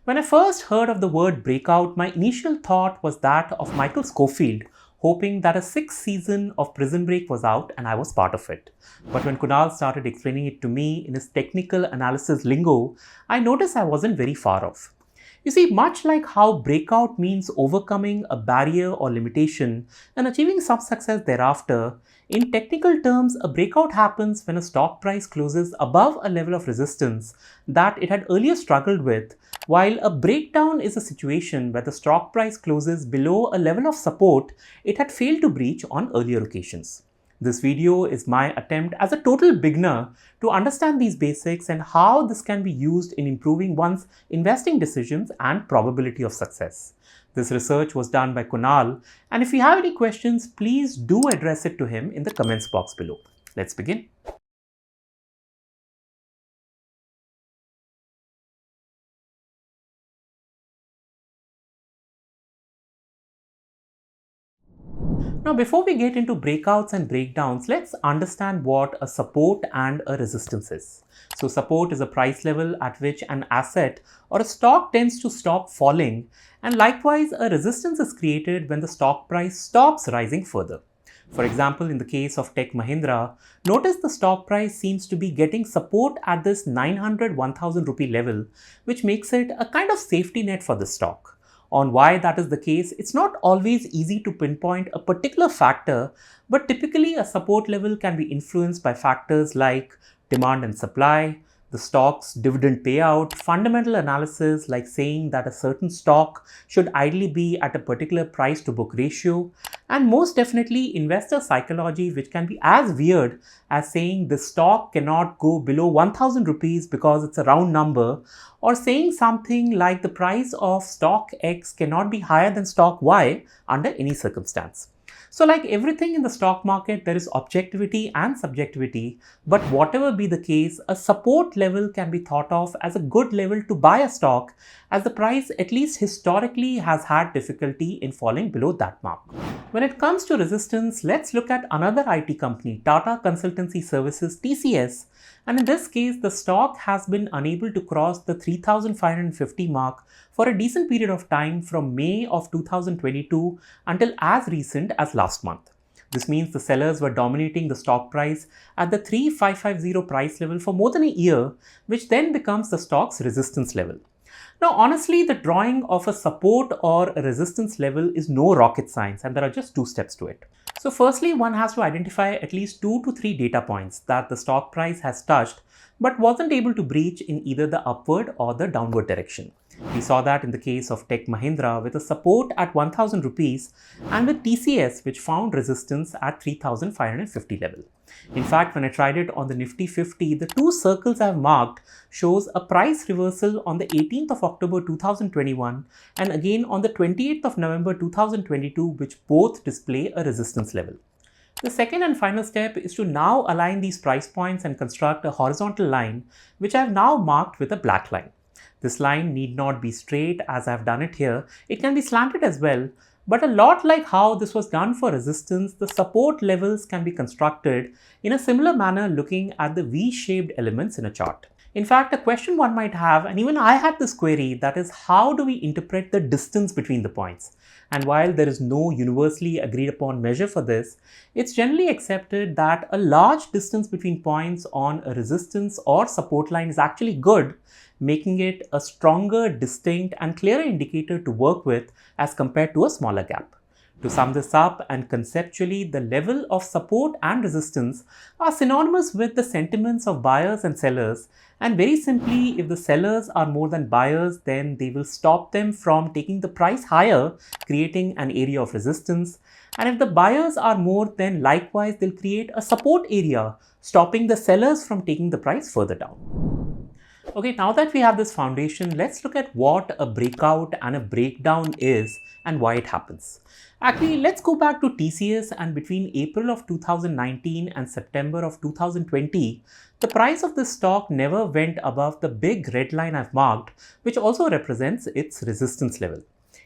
When I first heard of the word breakout, my initial thought was that of Michael Scofield, hoping that a sixth season of Prison Break was out and I was part of it. But when Kunal started explaining it to me in his technical analysis lingo, I noticed I wasn't very far off. You see, much like how breakout means overcoming a barrier or limitation and achieving some success thereafter, in technical terms, a breakout happens when a stock price closes above a level of resistance that it had earlier struggled with, while a breakdown is a situation where the stock price closes below a level of support it had failed to breach on earlier occasions. This video is my attempt as a total beginner to understand these basics and how this can be used in improving one's investing decisions and probability of success. This research was done by Kunal, and if you have any questions, please do address it to him in the comments box below. Let's begin. Now, before we get into breakouts and breakdowns, let's understand what a support and a resistance is. So, support is a price level at which an asset or a stock tends to stop falling, and likewise, a resistance is created when the stock price stops rising further. For example, in the case of Tech Mahindra, notice the stock price seems to be getting support at this 900-1000 rupee level, which makes it a kind of safety net for the stock. On why that is the case, it's not always easy to pinpoint a particular factor, but typically a support level can be influenced by factors like demand and supply, the stock's dividend payout, fundamental analysis like saying that a certain stock should ideally be at a particular price to book ratio, and most definitely investor psychology, which can be as weird as saying the stock cannot go below 1000 rupees because it's a round number, or saying something like the price of stock X cannot be higher than stock Y under any circumstance. So like everything in the stock market, there is objectivity and subjectivity, but whatever be the case, a support level can be thought of as a good level to buy a stock, as the price at least historically has had difficulty in falling below that mark. When it comes to resistance, let's look at another IT company, Tata Consultancy Services TCS, and in this case, the stock has been unable to cross the 3550 mark for a decent period of time from May of 2022 until as recent as last month. This means the sellers were dominating the stock price at the 3550 price level for more than a year, which then becomes the stock's resistance level. Now, honestly, the drawing of a support or a resistance level is no rocket science, and there are just two steps to it. So firstly, one has to identify at least 2 to 3 data points that the stock price has touched but wasn't able to breach in either the upward or the downward direction. We saw that in the case of Tech Mahindra with a support at 1000 rupees and with TCS, which found resistance at 3550 level. In fact, when I tried it on the Nifty 50, the two circles I have marked shows a price reversal on the 18th of October 2021 and again on the 28th of November 2022, which both display a resistance level. The second and final step is to now align these price points and construct a horizontal line, which I have now marked with a black line. This line need not be straight as I have done it here. It can be slanted as well, but a lot like how this was done for resistance, the support levels can be constructed in a similar manner looking at the V-shaped elements in a chart. In fact, a question one might have, and even I had this query, that is, how do we interpret the distance between the points? And while there is no universally agreed upon measure for this, it's generally accepted that a large distance between points on a resistance or support line is actually good, making it a stronger, distinct and clearer indicator to work with as compared to a smaller gap. To sum this up, and conceptually, the level of support and resistance are synonymous with the sentiments of buyers and sellers, and very simply, if the sellers are more than buyers, then they will stop them from taking the price higher, creating an area of resistance, and if the buyers are more, then likewise they'll create a support area, stopping the sellers from taking the price further down. Okay, now that we have this foundation, let's look at what a breakout and a breakdown is and why it happens. Actually, let's go back to TCS, and between April of 2019 and September of 2020, the price of this stock never went above the big red line I've marked, which also represents its resistance level.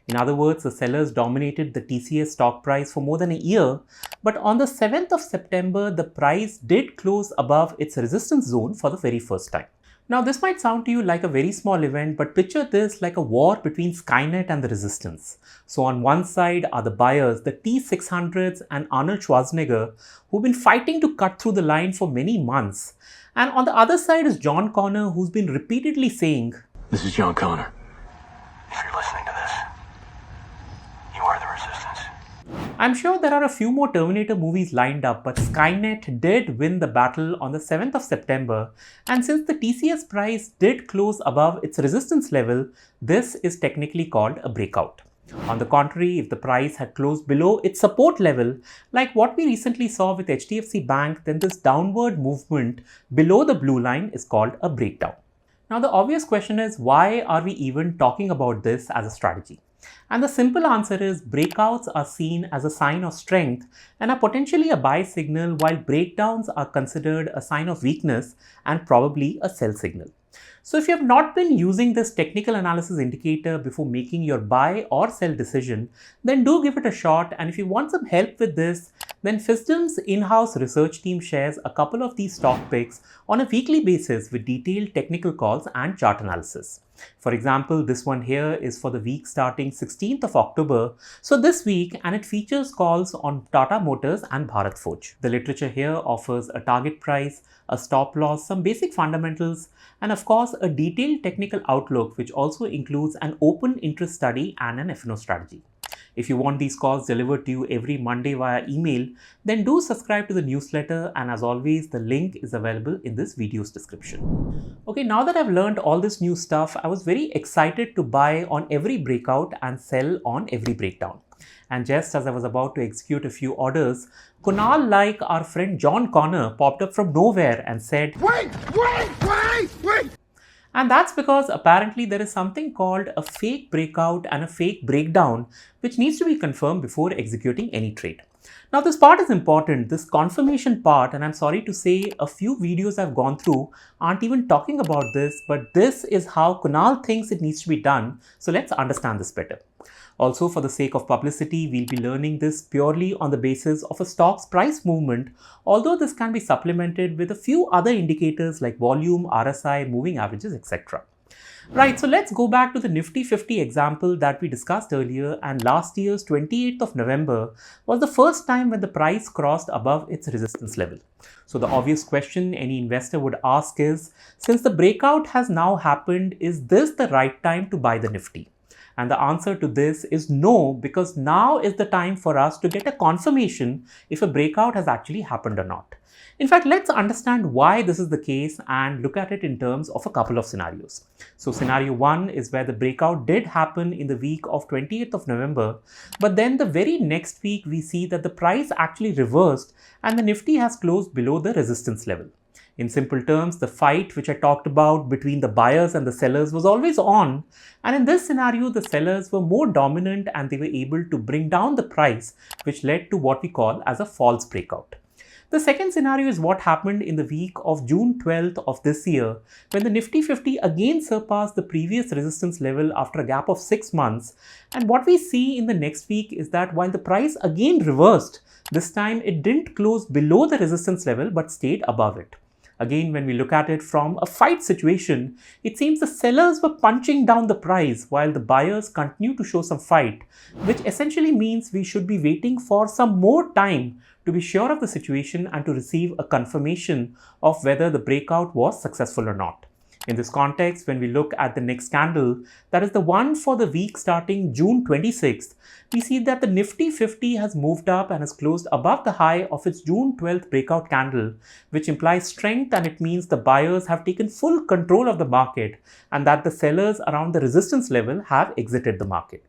In other words, the sellers dominated the TCS stock price for more than a year, but on the 7th of September, the price did close above its resistance zone for the very first time. Now, this might sound to you like a very small event, but picture this like a war between Skynet and the resistance. So, on one side are the buyers, the T-600s and Arnold Schwarzenegger, who've been fighting to cut through the line for many months. And on the other side is John Connor, who's been repeatedly saying, "This is John Connor. If you're listening to this, you are the resistance." I'm sure there are a few more Terminator movies lined up, but Skynet did win the battle on the 7th of September, and since the TCS price did close above its resistance level, this is technically called a breakout. On the contrary, if the price had closed below its support level, like what we recently saw with HDFC Bank, then this downward movement below the blue line is called a breakdown. Now, the obvious question is, why are we even talking about this as a strategy? And the simple answer is breakouts are seen as a sign of strength and are potentially a buy signal, while breakdowns are considered a sign of weakness and probably a sell signal. So if you have not been using this technical analysis indicator before making your buy or sell decision, then do give it a shot. And if you want some help with this, then Fisdom's in-house research team shares a couple of these stock picks on a weekly basis with detailed technical calls and chart analysis. For example, this one here is for the week starting 16th of October. So this week, and it features calls on Tata Motors and Bharat Forge. The literature here offers a target price, a stop loss, some basic fundamentals, and of course a detailed technical outlook, which also includes an open interest study and an F&O strategy. If you want these calls delivered to you every Monday via email, then do subscribe to the newsletter, and as always, the link is available in this video's description. Okay, now that I've learned all this new stuff, I was very excited to buy on every breakout and sell on every breakdown. And just as I was about to execute a few orders, Kunal, like our friend John Connor, popped up from nowhere and said, "Wait! And that's because apparently there is something called a fake breakout and a fake breakdown, which needs to be confirmed before executing any trade. Now, this part is important, this confirmation part, and I'm sorry to say a few videos I've gone through aren't even talking about this, but this is how Kunal thinks it needs to be done. So let's understand this better. Also, for the sake of publicity, we'll be learning this purely on the basis of a stock's price movement, although this can be supplemented with a few other indicators like volume, RSI, moving averages, etc. Right, so let's go back to the Nifty 50 example that we discussed earlier, and last year's 28th of November was the first time when the price crossed above its resistance level. So the obvious question any investor would ask is, since the breakout has now happened, is this the right time to buy the Nifty? And the answer to this is no, because now is the time for us to get a confirmation if a breakout has actually happened or not. In fact, let's understand why this is the case and look at it in terms of a couple of scenarios. So scenario 1 is where the breakout did happen in the week of 28th of November, but then the very next week we see that the price actually reversed and the Nifty has closed below the resistance level. In simple terms, the fight which I talked about between the buyers and the sellers was always on, and in this scenario, the sellers were more dominant and they were able to bring down the price, which led to what we call as a false breakout. The second scenario is what happened in the week of June 12th of this year, when the Nifty 50 again surpassed the previous resistance level after a gap of 6 months. And what we see in the next week is that while the price again reversed, this time it didn't close below the resistance level but stayed above it. Again, when we look at it from a fight situation, it seems the sellers were punching down the price while the buyers continue to show some fight, which essentially means we should be waiting for some more time to be sure of the situation and to receive a confirmation of whether the breakout was successful or not. In this context, when we look at the next candle, that is the one for the week starting June 26th, we see that the Nifty 50 has moved up and has closed above the high of its June 12th breakout candle, which implies strength, and it means the buyers have taken full control of the market and that the sellers around the resistance level have exited the market.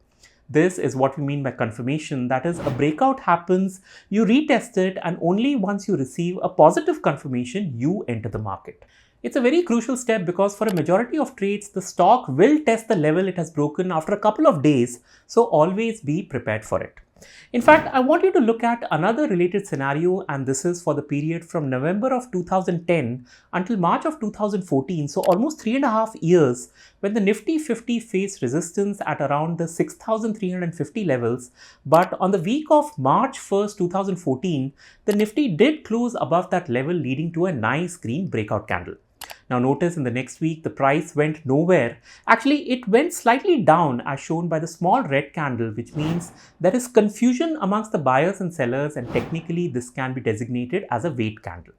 This is what we mean by confirmation. That is, a breakout happens, you retest it, and only once you receive a positive confirmation, you enter the market. It's a very crucial step because for a majority of trades, the stock will test the level it has broken after a couple of days, so always be prepared for it. In fact, I want you to look at another related scenario, and this is for the period from November of 2010 until March of 2014, so almost 3.5 years, when the Nifty 50 faced resistance at around the 6,350 levels. But on the week of March 1st, 2014, the Nifty did close above that level, leading to a nice green breakout candle. Now notice in the next week, the price went nowhere. Actually, it went slightly down as shown by the small red candle, which means there is confusion amongst the buyers and sellers, and technically this can be designated as a wait candle.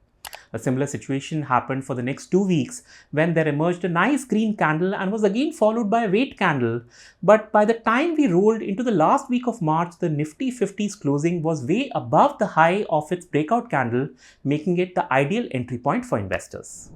A similar situation happened for the next 2 weeks when there emerged a nice green candle and was again followed by a wait candle. But by the time we rolled into the last week of March, the Nifty 50's closing was way above the high of its breakout candle, making it the ideal entry point for investors.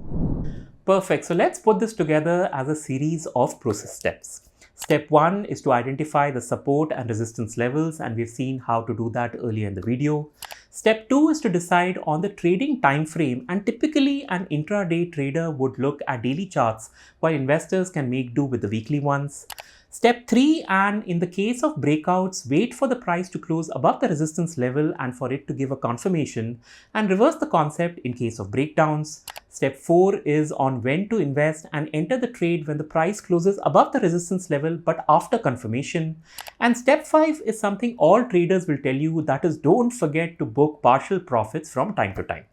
Perfect. So let's put this together as a series of process steps. Step 1 is to identify the support and resistance levels, and we've seen how to do that earlier in the video. Step 2 is to decide on the trading time frame, and typically an intraday trader would look at daily charts while investors can make do with the weekly ones. Step 3, and in the case of breakouts, wait for the price to close above the resistance level and for it to give a confirmation, and reverse the concept in case of breakdowns. Step 4 is on when to invest and enter the trade when the price closes above the resistance level but after confirmation. And step 5 is something all traders will tell you, that is, don't forget to book partial profits from time to time.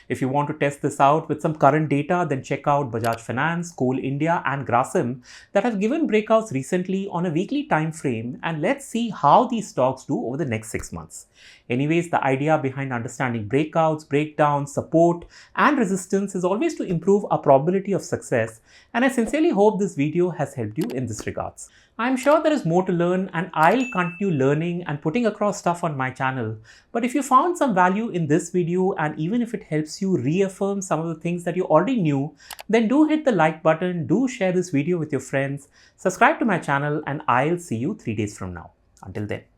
If you want to test this out with some current data, then check out Bajaj Finance, Coal India and Grasim that have given breakouts recently on a weekly time frame, and let's see how these stocks do over the next 6 months. Anyways, the idea behind understanding breakouts, breakdowns, support and resistance is always to improve our probability of success, and I sincerely hope this video has helped you in this regards. I'm sure there is more to learn and I'll continue learning and putting across stuff on my channel. But if you found some value in this video, and even if it helps you reaffirm some of the things that you already knew, then do hit the like button, do share this video with your friends, subscribe to my channel, and I'll see you 3 days from now. Until then.